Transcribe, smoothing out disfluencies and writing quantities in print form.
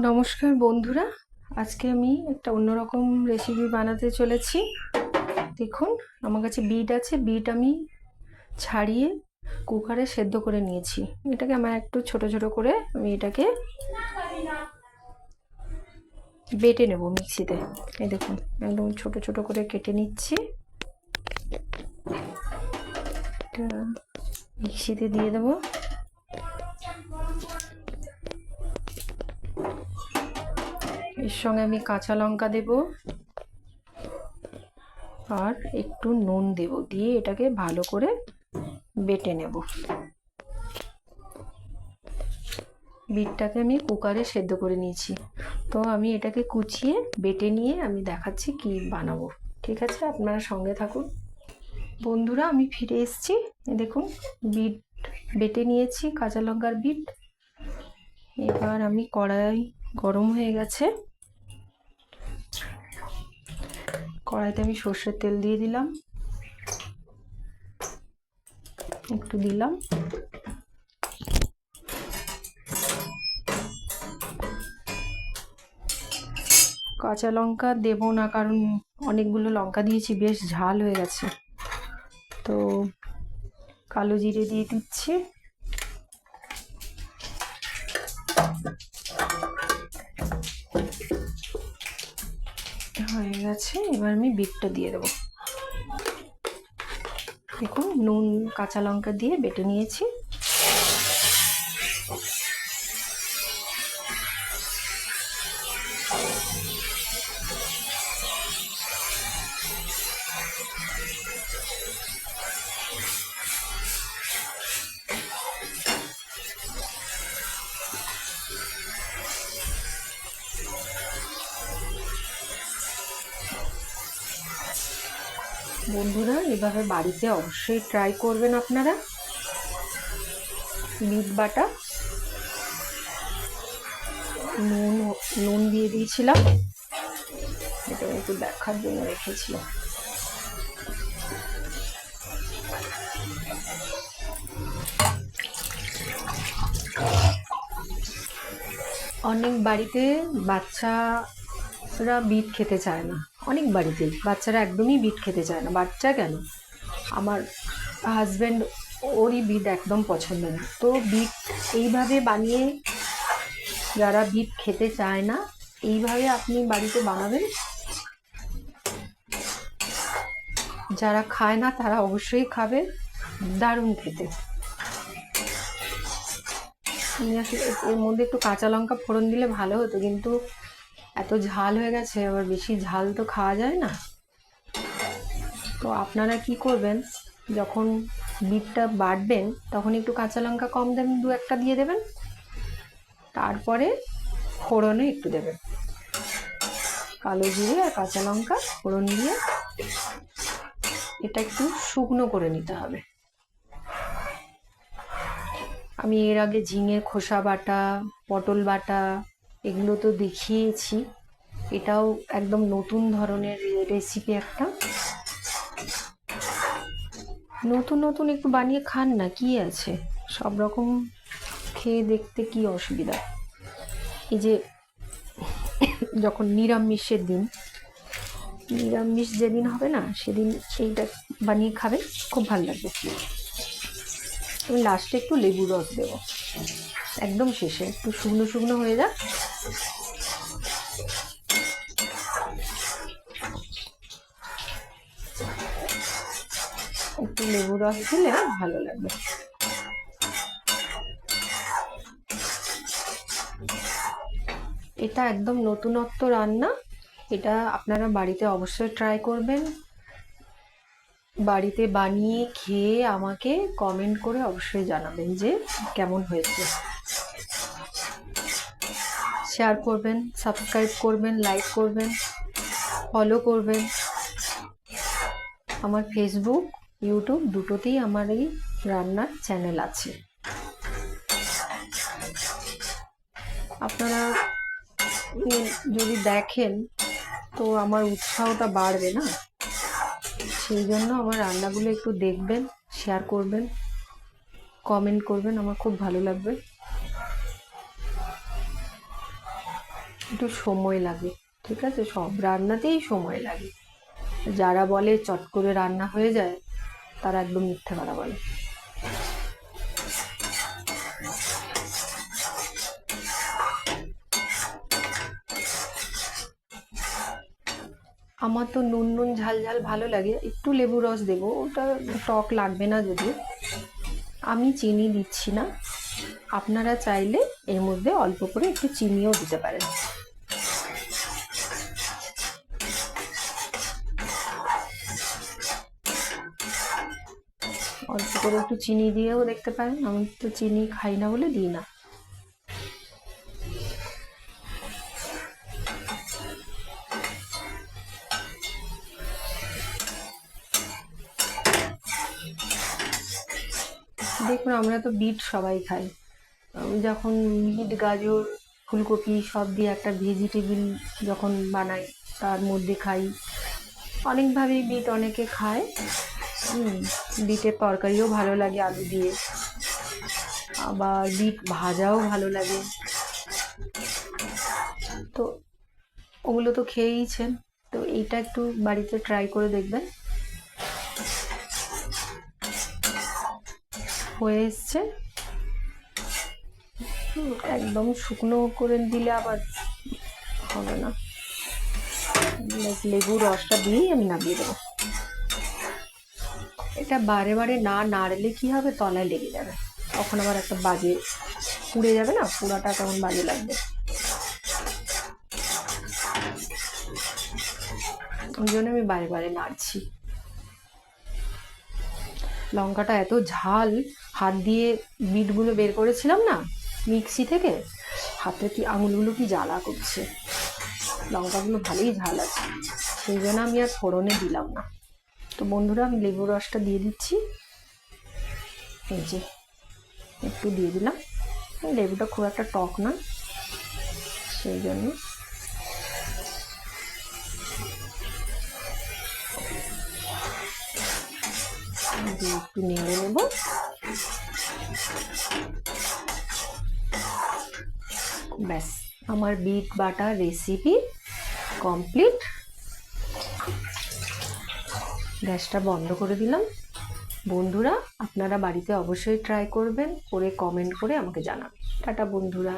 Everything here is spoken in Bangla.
নমস্কার বন্ধুরা, আজকে আমি একটা অন্যরকম রেসিপি বানাতে চলেছি। দেখুন, আমার কাছে বিট আছে। বিট আমি ছাড়িয়ে কুকারে সেদ্ধ করে নিয়েছি। এটাকে আমার একটু ছোট ছোট করে আমি এটাকে বেটে নেব মিক্সিতে। এই দেখুন, একদম ছোট ছোট করে কেটে নিচ্ছি। এটা মিক্সিতে দিয়ে দেবো। এর সঙ্গে আমি কাঁচা লঙ্কা দেব আর একটু নুন দেব, দিয়ে এটাকে ভালো করে বেটে নেব। বিটটাকে আমি কুকারে সেদ্ধ করে নিয়েছি, তো আমি এটাকে কুচিয়ে বেটে নিয়ে আমি দেখাচ্ছি কি বানাবো। ঠিক আছে, আপনারা সঙ্গে থাকুন। বন্ধুরা, আমি ফিরে এসেছি। দেখুন, বিট বেটে নিয়েছি, কাঁচা লঙ্কার বিট। এবার আমি কড়াই গরম হয়ে গেছে, কড়াইতে আমি সর্ষের তেল দিয়ে দিলাম, একটু দিলাম। কাঁচা লঙ্কা দেব না, কারণ অনেকগুলো লঙ্কা দিয়েছি, বেশ ঝাল হয়ে গেছে। তো কালো জিরে দিয়ে দিচ্ছি। হয়ে গেছে, এবার আমি বিটটা দিয়ে দেবো। দেখুন, নুন কাঁচা লঙ্কা দিয়ে বেটে নিয়েছি। বন্ধুরা, এভাবে বাড়িতে অবশ্যই ট্রাই করবেন আপনারা। বিট বাটা, নুন নুন দিয়ে দিয়েছিলাম, এটা একটু দেখার জন্য রেখেছিলাম। অনেক বাড়িতে বাচ্চারা বিট খেতে চায় না। অনেক বাড়িতেই বাচ্চারা একদমই বিট খেতে চায় না। বাচ্চা কেন, আমার হাজব্যান্ড, ওরই বিট একদম পছন্দ না। তো বিট এইভাবে বানিয়ে, যারা বিট খেতে চায় না, এইভাবে আপনি বাড়িতে বানাবেন। যারা খায় না তারা অবশ্যই খাবে, দারুণ খেতে। আমি আসলে এর মধ্যে একটু কাঁচা লঙ্কা ফোড়ন দিলে ভালো হতো, কিন্তু এত ঝাল হয়ে গেছে, আবার বেশি ঝাল তো খাওয়া যায় না। তো আপনারা কি করবেন, যখন বিটটা বাটবেন তখন একটু কাঁচা লঙ্কা কম দেবেন, দু একটা দিয়ে দেবেন। তারপরে ফোড়নে একটু দেবেন, কালো জিরে আর কাঁচা লঙ্কা ফোড়ন দিয়ে এটা একটু শুকনো করে নিতে হবে। আমি এর আগে ঝিঙে খোসা বাটা, পটল বাটা, এগুলো তো দেখিয়েছি। এটাও একদম নতুন ধরনের রেসিপি একটা। নতুন নতুন একটু বানিয়ে খান না, কি আছে, সব রকম খেয়ে দেখতে কি অসুবিধা। এই যে যখন নিরামিষের দিন, নিরামিষ যেদিন হবে না, সেদিন এইটা বানিয়ে খাবেন, খুব ভালো লাগবে। আমি লাস্টে একটু লেবুর রস দেবো, একদম শেষে, একটু শুকনো শুকনো হয়ে যাক। একটু লেবুর রস দিলে ভালো লাগবে। এটা একদম নতুনত্ব রান্না, এটা আপনারা বাড়িতে অবশ্যই ট্রাই করবেন। বাড়িতে বানিয়ে খেয়ে আমাকে কমেন্ট করে অবশ্যই জানাবেন যে কেমন হয়েছে। শেয়ার করবেন, সাবস্ক্রাইব করবেন, লাইক করবেন, ফলো করবেন। আমার ফেসবুক, ইউটিউব দুটোতেই আমার এই রান্নার চ্যানেল আছে। আপনারা যদি দেখেন তো আমার উৎসাহটা বাড়বে না, সেই জন্য আমার রান্নাগুলো একটু দেখবেন, শেয়ার করবেন, কমেন্ট করবেন, আমার খুব ভালো লাগবে। একটু সময় লাগে, ঠিক আছে? সব রান্নাতেই সময় লাগে। যারা বলে চট করে রান্না হয়ে যায় তারা একদম মিথ্যে কথা বলে। আমার তো নুন নুন ঝাল ঝাল ভালো লাগে, একটু লেবু রস দেবো, ওটা টক লাগবে না যদি। আমি চিনি দিচ্ছি না, আপনারা চাইলে এর মধ্যে অল্প করে একটু চিনিও দিতে পারেন। অল্প করে একটু চিনি দিয়েও দেখতে পারেন, আমি তো চিনি খাই না বলে দিই না। দেখুন, আমরা তো বিট সবাই খাই। যখন বিট, গাজর, ফুলকপি সব দিয়ে একটা ভেজিটেবিল যখন বানাই তার মধ্যে খাই। অনেকভাবেই বিট অনেকে খায়। বিটের তরকারিও ভালো লাগে আলু দিয়ে, আবার বিট ভাজাও ভালো লাগে। তো ওগুলো তো খেয়েইছেন, তো এইটা একটু বাড়িতে ট্রাই করে দেখবেন। হয়ে এসছে। একদম শুকনো করে দিলে আবার হবে না, লেবুর রসটা দিয়েই আমি নামিয়ে দেবো। এটা বারে বারে না নাড়লে কি হবে, তলায় লেগে যাবে, তখন আবার একটা বাজে পুড়ে যাবে না, পোড়াটা তখন বাজে লাগবে। ওই জন্য আমি বারে বারে নাড়ছি। লঙ্কাটা এত ঝাল, হাত দিয়ে বিটগুলো বের করেছিলাম না মিক্সি থেকে, হাতে কি আঙুলগুলো কি জ্বালা করছে। লঙ্কাগুলো ভালোই ঝাল আছে, সেই জন্য আমি আর ফোড়নে দিলাম না। তো বন্ধুরা, আমি লেবুর রসটা দিয়ে দিচ্ছি, এই যে একটু দিয়ে দিলাম। লেবুটা খুব একটা টক না, সেই জন্য একটু নেড়ে নেব। ব্যাস, আমার বিট বাটা রেসিপি কমপ্লিট। গ্যাসটা বন্ধ করে দিলাম। বন্ধুরা, আপনারা বাড়িতে অবশ্যই ট্রাই করবেন, করে কমেন্ট করে আমাকে জানাবেন। টাটা বন্ধুরা।